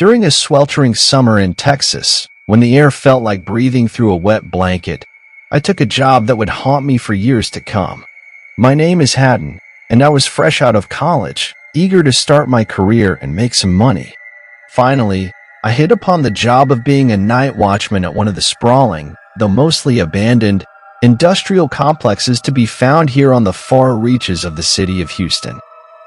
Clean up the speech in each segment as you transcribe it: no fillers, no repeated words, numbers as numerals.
During a sweltering summer in Texas, when the air felt like breathing through a wet blanket, I took a job that would haunt me for years to come. My name is Haddon, and I was fresh out of college, eager to start my career and make some money. Finally, I hit upon the job of being a night watchman at one of the sprawling, though mostly abandoned, industrial complexes to be found here on the far reaches of the city of Houston.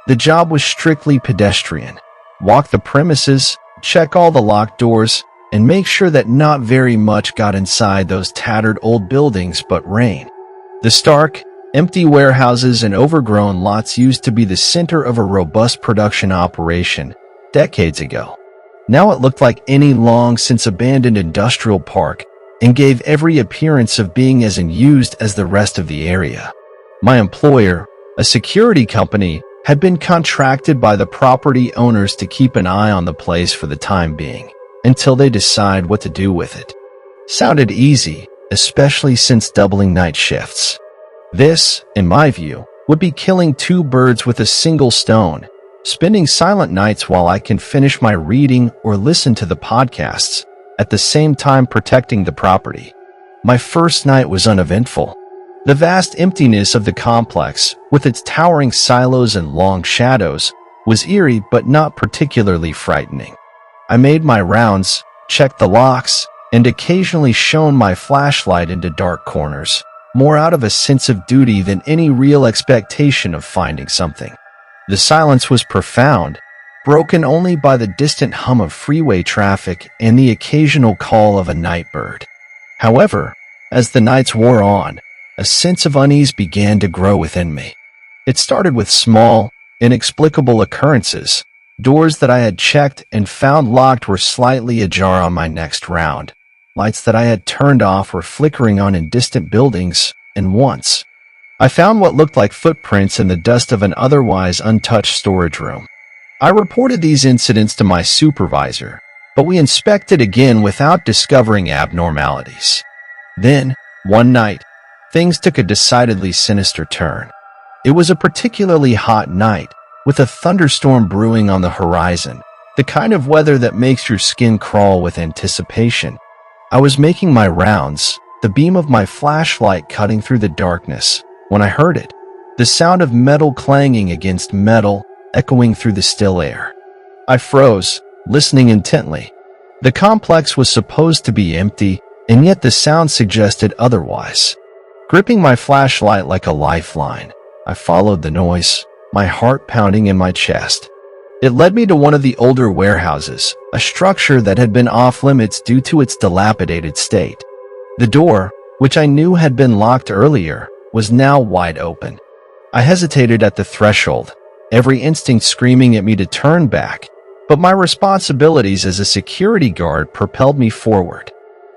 The job was strictly pedestrian. Walk the premises, check all the locked doors, and make sure that not very much got inside those tattered old buildings but rain. The stark, empty warehouses and overgrown lots used to be the center of a robust production operation decades ago. Now it looked like any long-since abandoned industrial park and gave every appearance of being as unused as the rest of the area. My employer, a security company, had been contracted by the property owners to keep an eye on the place for the time being, until they decide what to do with it. Sounded easy, especially since doubling night shifts. This, in my view, would be killing two birds with a single stone, spending silent nights while I can finish my reading or listen to the podcasts, at the same time protecting the property. My first night was uneventful. The vast emptiness of the complex, with its towering silos and long shadows, was eerie but not particularly frightening. I made my rounds, checked the locks, and occasionally shone my flashlight into dark corners, more out of a sense of duty than any real expectation of finding something. The silence was profound, broken only by the distant hum of freeway traffic and the occasional call of a night bird. However, as the nights wore on, a sense of unease began to grow within me. It started with small, inexplicable occurrences. Doors that I had checked and found locked were slightly ajar on my next round. Lights that I had turned off were flickering on in distant buildings, and once, I found what looked like footprints in the dust of an otherwise untouched storage room. I reported these incidents to my supervisor, but we inspected again without discovering abnormalities. Then, one night, things took a decidedly sinister turn. It was a particularly hot night, with a thunderstorm brewing on the horizon, the kind of weather that makes your skin crawl with anticipation. I was making my rounds, the beam of my flashlight cutting through the darkness, when I heard it. The sound of metal clanging against metal, echoing through the still air. I froze, listening intently. The complex was supposed to be empty, and yet the sound suggested otherwise. Gripping my flashlight like a lifeline, I followed the noise, my heart pounding in my chest. It led me to one of the older warehouses, a structure that had been off-limits due to its dilapidated state. The door, which I knew had been locked earlier, was now wide open. I hesitated at the threshold, every instinct screaming at me to turn back, but my responsibilities as a security guard propelled me forward.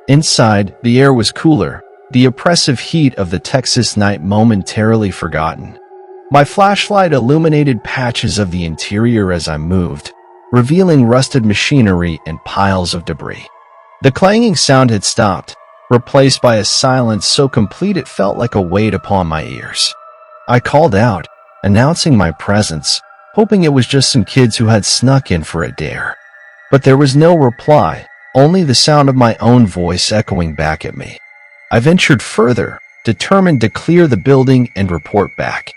Inside, the air was cooler, the oppressive heat of the Texas night momentarily forgotten. My flashlight illuminated patches of the interior as I moved, revealing rusted machinery and piles of debris. The clanging sound had stopped, replaced by a silence so complete it felt like a weight upon my ears. I called out, announcing my presence, hoping it was just some kids who had snuck in for a dare. But there was no reply, only the sound of my own voice echoing back at me. I ventured further, determined to clear the building and report back.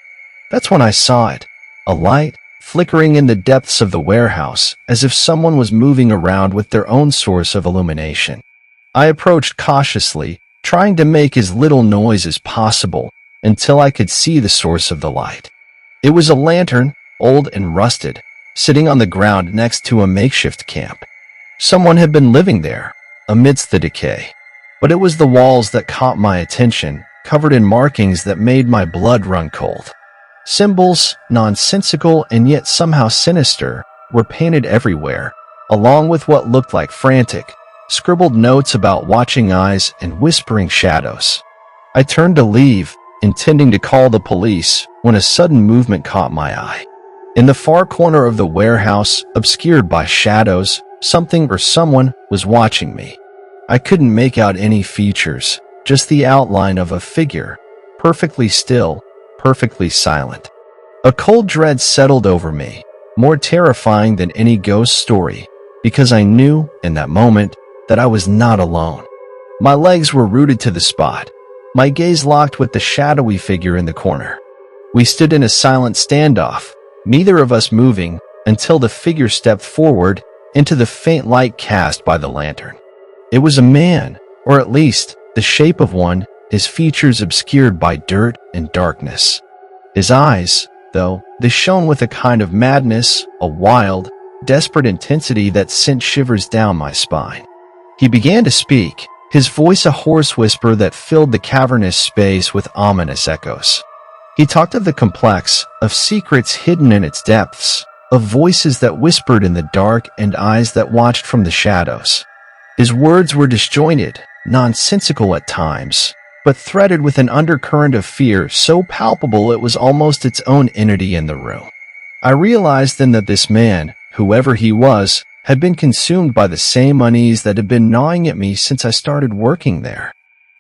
That's when I saw it, a light, flickering in the depths of the warehouse, as if someone was moving around with their own source of illumination. I approached cautiously, trying to make as little noise as possible, until I could see the source of the light. It was a lantern, old and rusted, sitting on the ground next to a makeshift camp. Someone had been living there, amidst the decay. But it was the walls that caught my attention, covered in markings that made my blood run cold. Symbols, nonsensical and yet somehow sinister, were painted everywhere, along with what looked like frantic, scribbled notes about watching eyes and whispering shadows. I turned to leave, intending to call the police, when a sudden movement caught my eye. In the far corner of the warehouse, obscured by shadows, something or someone was watching me. I couldn't make out any features, just the outline of a figure, perfectly still, perfectly silent. A cold dread settled over me, more terrifying than any ghost story, because I knew, in that moment, that I was not alone. My legs were rooted to the spot, my gaze locked with the shadowy figure in the corner. We stood in a silent standoff, neither of us moving, until the figure stepped forward into the faint light cast by the lantern. It was a man, or at least the shape of one, his features obscured by dirt and darkness. His eyes, though, they shone with a kind of madness, a wild, desperate intensity that sent shivers down my spine. He began to speak, his voice a hoarse whisper that filled the cavernous space with ominous echoes. He talked of the complex, of secrets hidden in its depths, of voices that whispered in the dark and eyes that watched from the shadows. His words were disjointed, nonsensical at times, but threaded with an undercurrent of fear so palpable it was almost its own entity in the room. I realized then that this man, whoever he was, had been consumed by the same unease that had been gnawing at me since I started working there.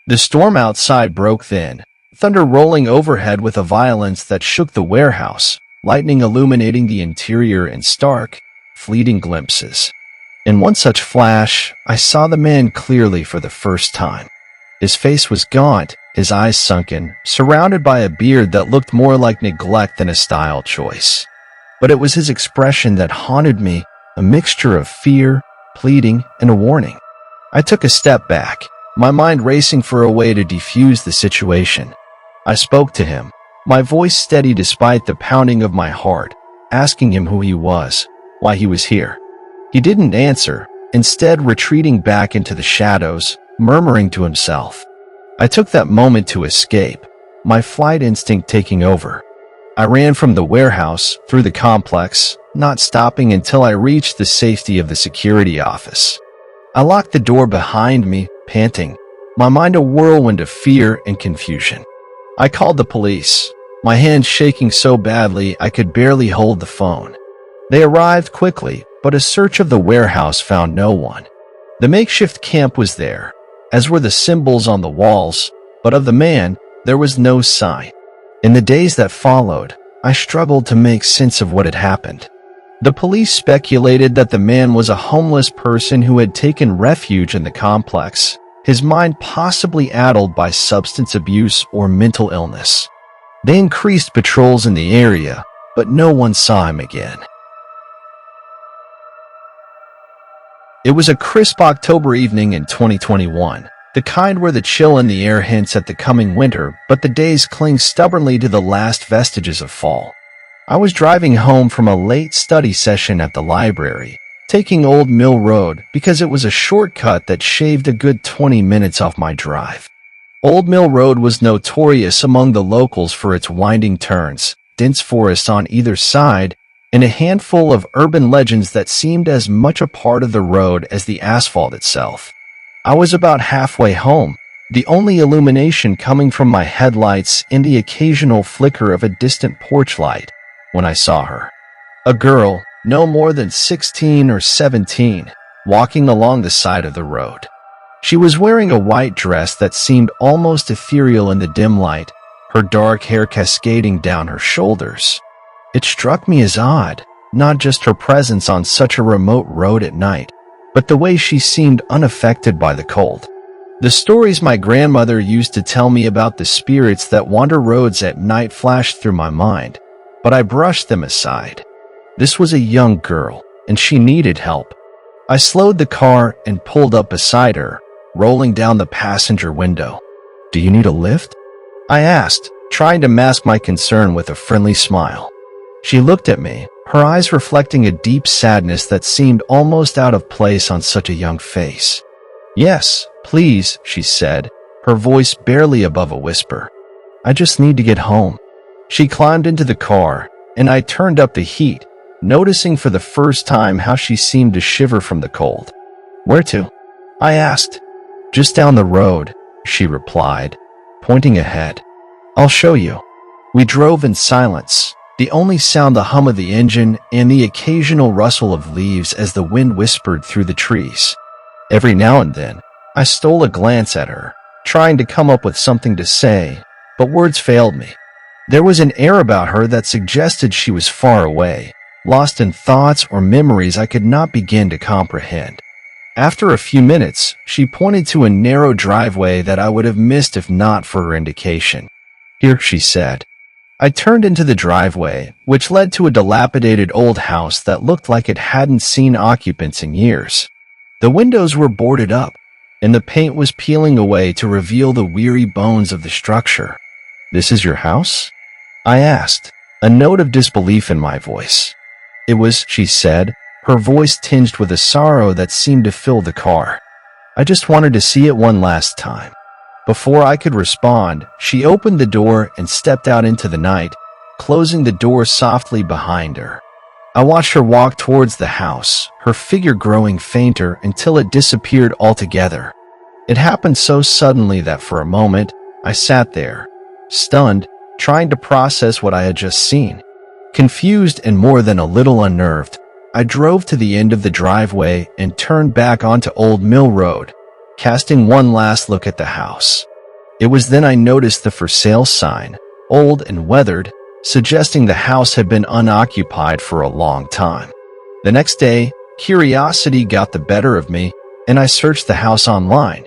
The storm outside broke then, thunder rolling overhead with a violence that shook the warehouse, lightning illuminating the interior in stark, fleeting glimpses. In one such flash, I saw the man clearly for the first time. His face was gaunt, his eyes sunken, surrounded by a beard that looked more like neglect than a style choice. But it was his expression that haunted me, a mixture of fear, pleading, and a warning. I took a step back, my mind racing for a way to defuse the situation. I spoke to him, my voice steady despite the pounding of my heart, asking him who he was, why he was here. He didn't answer, instead retreating back into the shadows, murmuring to himself. I took that moment to escape, my flight instinct taking over. I ran from the warehouse, through the complex, not stopping until I reached the safety of the security office. I locked the door behind me, panting, my mind a whirlwind of fear and confusion. I called the police, my hands shaking so badly I could barely hold the phone. They arrived quickly, but a search of the warehouse found no one. The makeshift camp was there, as were the symbols on the walls, but of the man, there was no sign. In the days that followed, I struggled to make sense of what had happened. The police speculated that the man was a homeless person who had taken refuge in the complex, his mind possibly addled by substance abuse or mental illness. They increased patrols in the area, but no one saw him again. It was a crisp October evening in 2021, the kind where the chill in the air hints at the coming winter, but the days cling stubbornly to the last vestiges of fall. I was driving home from a late study session at the library, taking Old Mill Road because it was a shortcut that shaved a good 20 minutes off my drive. Old Mill Road was notorious among the locals for its winding turns, dense forests on either side, and a handful of urban legends that seemed as much a part of the road as the asphalt itself. I was about halfway home, the only illumination coming from my headlights and the occasional flicker of a distant porch light, when I saw her. A girl, no more than 16 or 17, walking along the side of the road. She was wearing a white dress that seemed almost ethereal in the dim light, her dark hair cascading down her shoulders. It struck me as odd, not just her presence on such a remote road at night, but the way she seemed unaffected by the cold. The stories my grandmother used to tell me about the spirits that wander roads at night flashed through my mind, but I brushed them aside. This was a young girl, and she needed help. I slowed the car and pulled up beside her, rolling down the passenger window. "Do you need a lift?" I asked, trying to mask my concern with a friendly smile. She looked at me, her eyes reflecting a deep sadness that seemed almost out of place on such a young face. "Yes, please," she said, her voice barely above a whisper. "I just need to get home." She climbed into the car, and I turned up the heat, noticing for the first time how she seemed to shiver from the cold. "Where to?" I asked. "Just down the road," she replied, pointing ahead. "I'll show you." We drove in silence, the only sound the hum of the engine and the occasional rustle of leaves as the wind whispered through the trees. Every now and then, I stole a glance at her, trying to come up with something to say, but words failed me. There was an air about her that suggested she was far away, lost in thoughts or memories I could not begin to comprehend. After a few minutes, she pointed to a narrow driveway that I would have missed if not for her indication. "Here," she said. I turned into the driveway, which led to a dilapidated old house that looked like it hadn't seen occupants in years. The windows were boarded up, and the paint was peeling away to reveal the weary bones of the structure. "This is your house?" I asked, a note of disbelief in my voice. "It was," she said, her voice tinged with a sorrow that seemed to fill the car. "I just wanted to see it one last time." Before I could respond, she opened the door and stepped out into the night, closing the door softly behind her. I watched her walk towards the house, her figure growing fainter until it disappeared altogether. It happened so suddenly that for a moment, I sat there, stunned, trying to process what I had just seen. Confused and more than a little unnerved, I drove to the end of the driveway and turned back onto Old Mill Road, casting one last look at the house. It was then I noticed the for sale sign, old and weathered, suggesting the house had been unoccupied for a long time. The next day, curiosity got the better of me, and I searched the house online.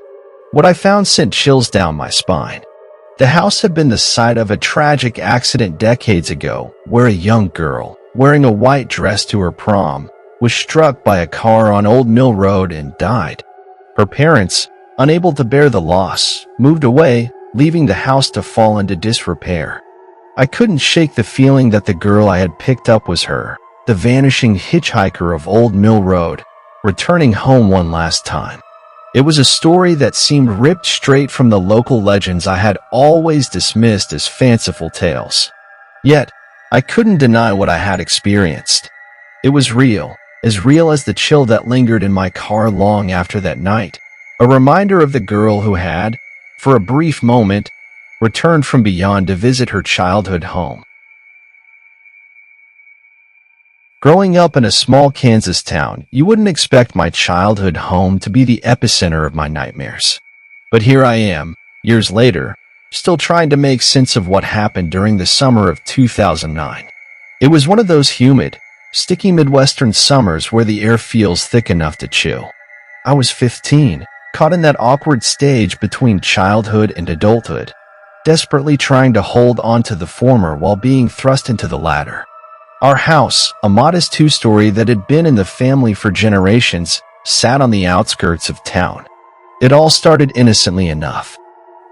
What I found sent chills down my spine. The house had been the site of a tragic accident decades ago, where a young girl, wearing a white dress to her prom, was struck by a car on Old Mill Road and died. Her parents, unable to bear the loss, moved away, leaving the house to fall into disrepair. I couldn't shake the feeling that the girl I had picked up was her, the vanishing hitchhiker of Old Mill Road, returning home one last time. It was a story that seemed ripped straight from the local legends I had always dismissed as fanciful tales. Yet, I couldn't deny what I had experienced. It was real as the chill that lingered in my car long after that night, a reminder of the girl who had, for a brief moment, returned from beyond to visit her childhood home. Growing up in a small Kansas town, you wouldn't expect my childhood home to be the epicenter of my nightmares. But here I am, years later, still trying to make sense of what happened during the summer of 2009. It was one of those humid, sticky Midwestern summers where the air feels thick enough to chill. I was 15, caught in that awkward stage between childhood and adulthood, desperately trying to hold on to the former while being thrust into the latter. Our house, a modest two-story that had been in the family for generations, sat on the outskirts of town. It all started innocently enough.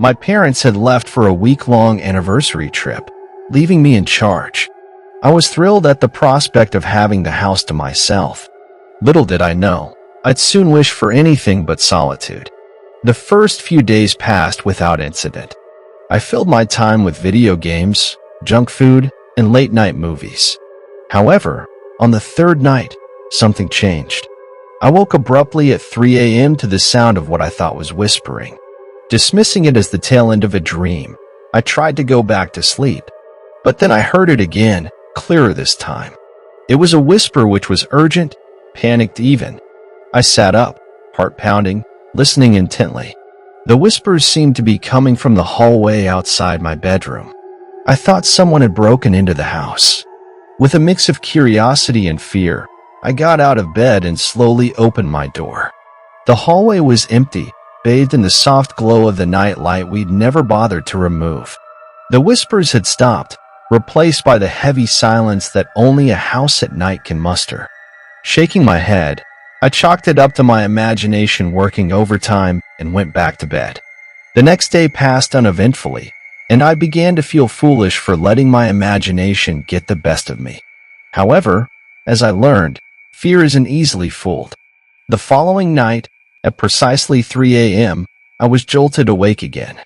My parents had left for a week-long anniversary trip, leaving me in charge. I was thrilled at the prospect of having the house to myself. Little did I know, I'd soon wish for anything but solitude. The first few days passed without incident. I filled my time with video games, junk food, and late-night movies. However, on the third night, something changed. I woke abruptly at 3 a.m. to the sound of what I thought was whispering. Dismissing it as the tail end of a dream, I tried to go back to sleep. But then I heard it again, clearer this time. It was a whisper which was urgent, panicked even. I sat up, heart pounding, listening intently. The whispers seemed to be coming from the hallway outside my bedroom. I thought someone had broken into the house. With a mix of curiosity and fear, I got out of bed and slowly opened my door. The hallway was empty, bathed in the soft glow of the night light we'd never bothered to remove. The whispers had stopped, replaced by the heavy silence that only a house at night can muster. Shaking my head, I chalked it up to my imagination working overtime and went back to bed. The next day passed uneventfully, and I began to feel foolish for letting my imagination get the best of me. However, as I learned, fear isn't easily fooled. The following night, at precisely 3 a.m., I was jolted awake again.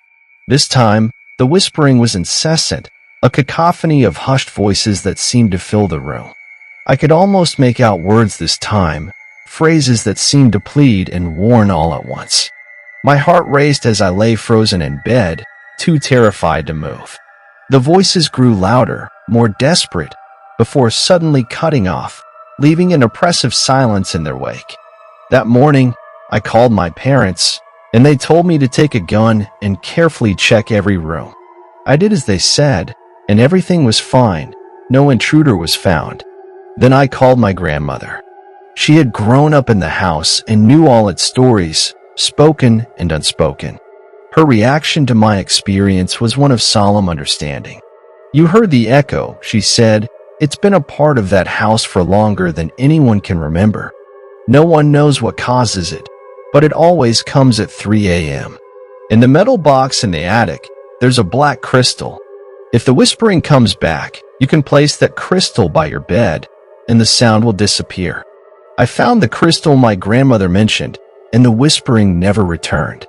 This time, the whispering was incessant, a cacophony of hushed voices that seemed to fill the room. I could almost make out words this time, phrases that seemed to plead and warn all at once. My heart raced as I lay frozen in bed, too terrified to move. The voices grew louder, more desperate, before suddenly cutting off, leaving an oppressive silence in their wake. That morning, I called my parents, and they told me to take a gun and carefully check every room. I did as they said, and everything was fine. No intruder was found. Then I called my grandmother. She had grown up in the house and knew all its stories, spoken and unspoken. Her reaction to my experience was one of solemn understanding. "You heard the echo," she said. "It's been a part of that house for longer than anyone can remember. No one knows what causes it, but it always comes at 3 a.m. In the metal box in the attic, there's a black crystal. If the whispering comes back, you can place that crystal by your bed, and the sound will disappear." I found the crystal my grandmother mentioned, and the whispering never returned.